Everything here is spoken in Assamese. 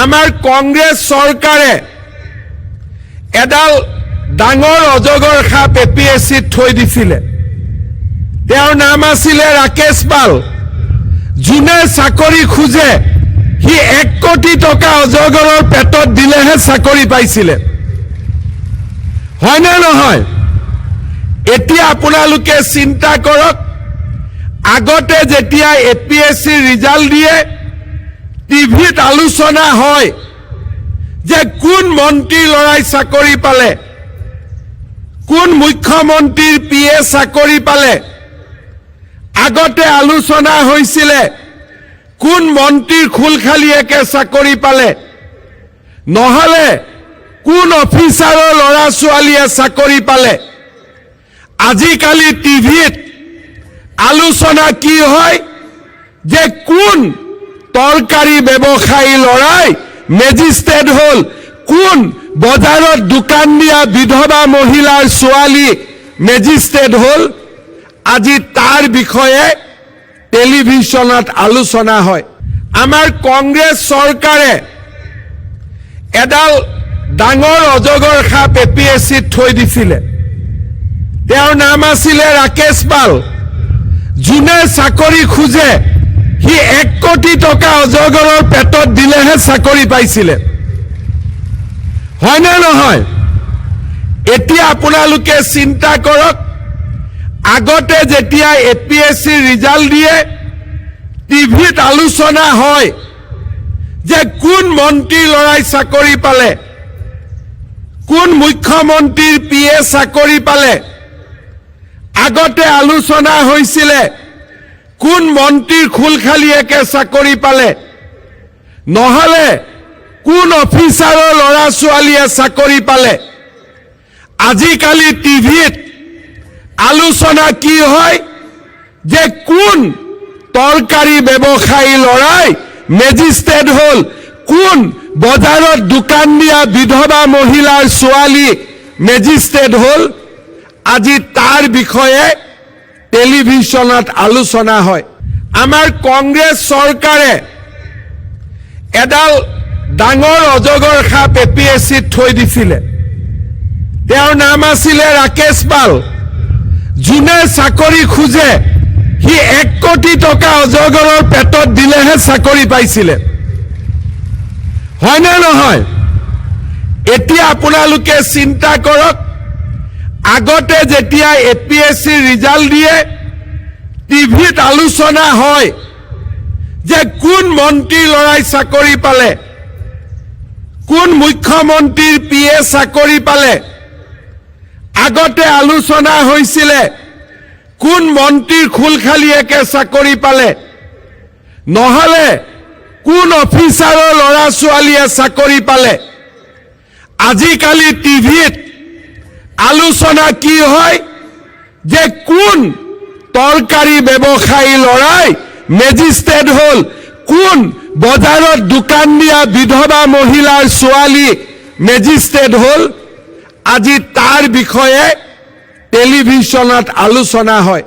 আমাৰ কংগ্ৰেছ চৰকাৰে এডাল ডাঙৰ অজগৰ সাপ এপিএছচিত থৈ দিছিলে। তেওঁৰ নাম আছিলে ৰাকেশ পাল। যোনে চাকৰি খোজে সি 1 কোটি টকা অজগৰৰ পেটত দিলেহে চাকৰি পাইছিলে। হয়নে নহয়? এতিয়া আপোনালোকে চিন্তা কৰক, আগতে যেতিয়া এপিএছচি ৰিজাল্ট দিয়ে টিভিত আলোচনা হয় যে কোন মন্ত্ৰীৰ ল'ৰাই চাকৰি পালে, কোন মুখ্যমন্ত্ৰীৰ পিএ চাকৰি পালে। আগতে আলোচনা হৈছিলে কোন মন্ত্ৰীৰ খুলখালিয়েকে চাকৰি পালে, নহলে কোন অফিচাৰৰ ল'ৰা ছোৱালীয়ে চাকৰি পালে। আজিকালি টিভিত আলোচনা কি হয় যে কোন তৰকাৰী ব্যৱসায়ী ল'ৰাই মেজিষ্ট্ৰেট হ'ল, কোন বজাৰত দোকান দিয়া বিধৱা মহিলাৰ ছোৱালী মেজিষ্ট্ৰেট হ'ল। আজি তাৰ বিষয়ে টেলিভিছনত আলোচনা হয়। আমাৰ কংগ্ৰেছ চৰকাৰে এডাল ডাঙৰ অজগৰ সাপ এপিএছচিত থৈ দিছিলে। তেওঁৰ নাম আছিলে ৰাকেশ পাল। যোনে চাকৰি খোজে সি 1 কোটি টকা অজগৰৰ পেটত দিলেহে চাকৰি পাইছিলে। হয়নে নহয়? এতিয়া আপোনালোকে চিন্তা কৰক, আগতে যেতিয়া এপিএছচি ৰিজাল্ট দিয়ে টিভিত আলোচনা হয় যে কোন মন্ত্ৰীৰ ল'ৰাই চাকৰি পালে, কোন মুখ্যমন্ত্ৰীৰ পিএ চাকৰি পালে। আগতে আলোচনা হৈছিলে কোন মন্ত্ৰীৰ খুলখালিয়েকে চাকৰি পালে, নহলে কোন অফিচাৰৰ ল'ৰা ছোৱালীয়ে চাকৰি পালে। আজিকালি টিভিত আলোচনা কি হয় যে কোন তৰকাৰী ব্যৱসায়ী ল'ৰাই মেজিষ্ট্ৰেট হ'ল, কোন বজাৰত দোকান দিয়া বিধৱা মহিলাৰ ছোৱালী মেজিষ্ট্ৰেট হ'ল। আজি তাৰ বিষয়ে টেলিভিছনত আলোচনা হয়। আমাৰ কংগ্ৰেছ চৰকাৰে এডাল ডাঙৰ অজগৰ সাপ এপিএছচিত থৈ দিছিলে। তেওঁৰ নাম আছিলে ৰাকেশ পাল। যোনে চাকৰি খোজে সি 1 কোটি টকা অজগৰৰ পেটত দিলেহে চাকৰি পাইছিলে। হয়নে নহয়? এতিয়া আপোনালোকে চিন্তা কৰক, আগতে যেতিয়া এপিএছচি ৰিজাল্ট দিয়ে টিভিত আলোচনা হয় যে কোন মন্ত্ৰীৰ ল'ৰাই চাকৰি পালে, কোন মুখ্যমন্ত্ৰীৰ পিএ চাকৰি পালে। আগতে আলোচনা হৈছিলে কোন মন্ত্ৰীৰ খুলখালিয়েকে চাকৰি পালে, নহলে কোন অফিচাৰৰ ল'ৰা ছোৱালীয়ে চাকৰি পালে। আজিকালি টিভিত আলোচনা কি হয় যে কোন তৰকাৰী ব্যৱসায়ী ল'ৰাই মেজিষ্ট্ৰেট হ'ল, কোন বজাৰত দোকান দিয়া বিধৱা মহিলাৰ ছোৱালী মেজিষ্ট্ৰেট হ'ল। আজি তাৰ বিষয়ে টেলিভিছনত আলোচনা হয়।